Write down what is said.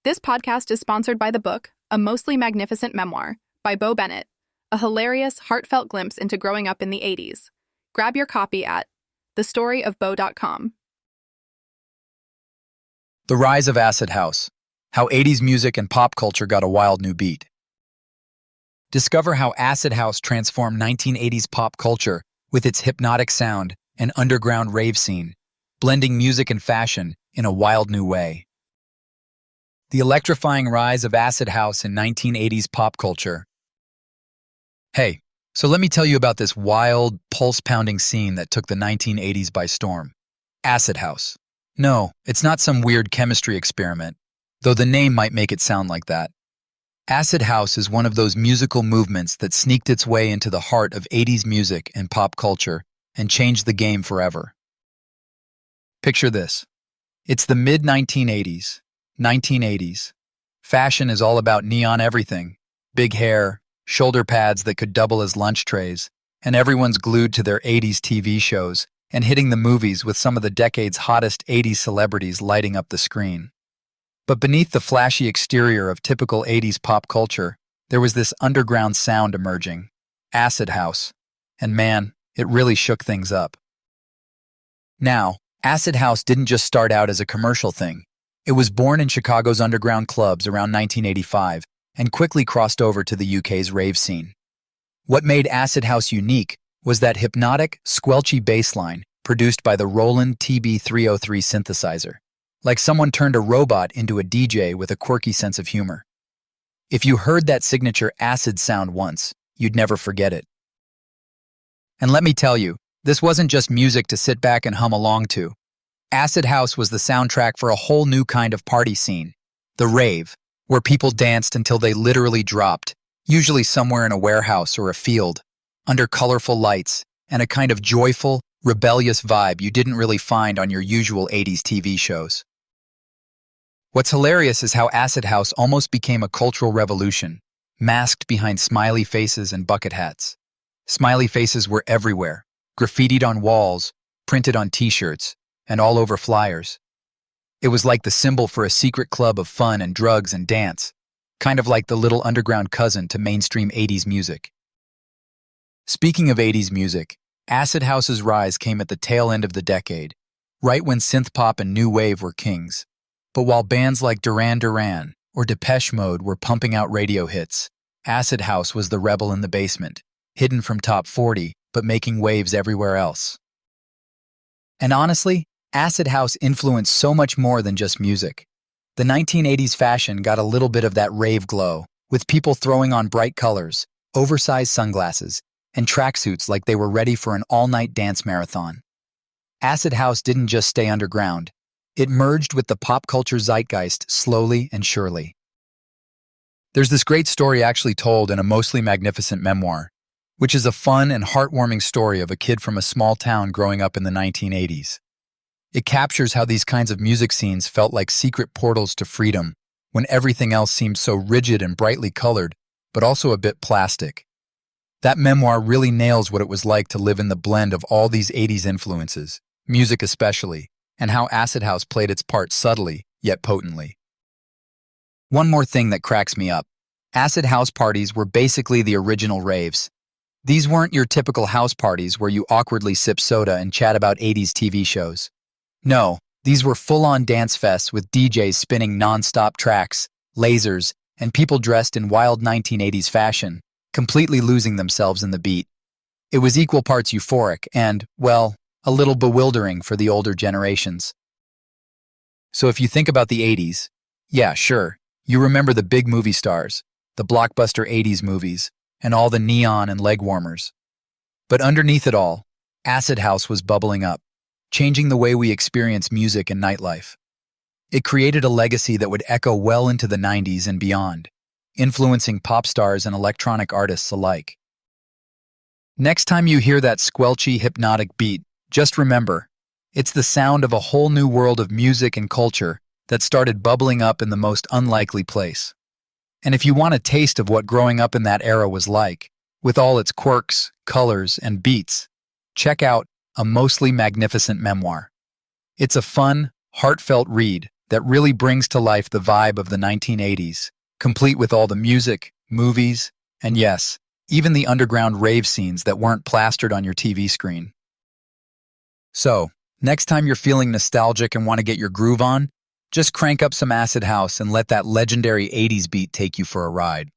This podcast is sponsored by the book, A Mostly Magnificent Memoir, by Bo Bennett, a hilarious, heartfelt glimpse into growing up in the 80s. Grab your copy at thestoryofbo.com. The rise of acid house, how 80s music and pop culture got a wild new beat. Discover how acid house transformed 1980s pop culture with its hypnotic sound and underground rave scene, blending music and fashion in a wild new way. The electrifying rise of acid house in 1980s pop culture. Hey, so let me tell you about this wild, pulse-pounding scene that took the 1980s by storm. Acid house. No, it's not some weird chemistry experiment, though the name might make it sound like that. Acid house is one of those musical movements that sneaked its way into the heart of 80s music and pop culture and changed the game forever. Picture this. It's the mid-1980s. 1980s. Fashion is all about neon everything. Big hair, shoulder pads that could double as lunch trays, and everyone's glued to their 80s TV shows and hitting the movies with some of the decade's hottest 80s celebrities lighting up the screen. But beneath the flashy exterior of typical 80s pop culture, there was this underground sound emerging. Acid house. And man, it really shook things up. Now, acid house didn't just start out as a commercial thing. It was born in Chicago's underground clubs around 1985 and quickly crossed over to the UK's rave scene. What made acid house unique was that hypnotic, squelchy bass line produced by the Roland TB-303 synthesizer, like someone turned a robot into a DJ with a quirky sense of humor. If you heard that signature acid sound once, you'd never forget it. And let me tell you, this wasn't just music to sit back and hum along to. Acid house was the soundtrack for a whole new kind of party scene, the rave, where people danced until they literally dropped, usually somewhere in a warehouse or a field, under colorful lights and a kind of joyful, rebellious vibe you didn't really find on your usual 80s TV shows. What's hilarious is how acid house almost became a cultural revolution, masked behind smiley faces and bucket hats. Smiley faces were everywhere, graffitied on walls, printed on t-shirts, and all over flyers. It was like the symbol for a secret club of fun and drugs and dance, kind of like the little underground cousin to mainstream 80s music. Speaking of 80s music, acid house's rise came at the tail end of the decade, right when synth-pop and new wave were kings. But while bands like Duran Duran or Depeche Mode were pumping out radio hits, acid house was the rebel in the basement, hidden from top 40, but making waves everywhere else. And honestly, acid house influenced so much more than just music. The 1980s fashion got a little bit of that rave glow, with people throwing on bright colors, oversized sunglasses, and tracksuits like they were ready for an all-night dance marathon. Acid house didn't just stay underground. It merged with the pop culture zeitgeist slowly and surely. There's this great story actually told in A Mostly Magnificent Memoir, which is a fun and heartwarming story of a kid from a small town growing up in the 1980s. It captures how these kinds of music scenes felt like secret portals to freedom, when everything else seemed so rigid and brightly colored, but also a bit plastic. That memoir really nails what it was like to live in the blend of all these 80s influences, music especially, and how acid house played its part subtly, yet potently. One more thing that cracks me up. Acid house parties were basically the original raves. These weren't your typical house parties where you awkwardly sip soda and chat about 80s TV shows. No, these were full-on dance fests with DJs spinning non-stop tracks, lasers, and people dressed in wild 1980s fashion, completely losing themselves in the beat. It was equal parts euphoric and, well, a little bewildering for the older generations. So if you think about the 80s, yeah, sure, you remember the big movie stars, the blockbuster 80s movies, and all the neon and leg warmers. But underneath it all, acid house was bubbling up, changing the way we experience music and nightlife. It created a legacy that would echo well into the 90s and beyond, influencing pop stars and electronic artists alike. Next time you hear that squelchy, hypnotic beat, just remember, it's the sound of a whole new world of music and culture that started bubbling up in the most unlikely place. And if you want a taste of what growing up in that era was like, with all its quirks, colors, and beats, check out A Mostly Magnificent Memoir. It's a fun, heartfelt read that really brings to life the vibe of the 1980s, complete with all the music, movies, and yes, even the underground rave scenes that weren't plastered on your TV screen. So, next time you're feeling nostalgic and want to get your groove on, just crank up some acid house and let that legendary 80s beat take you for a ride.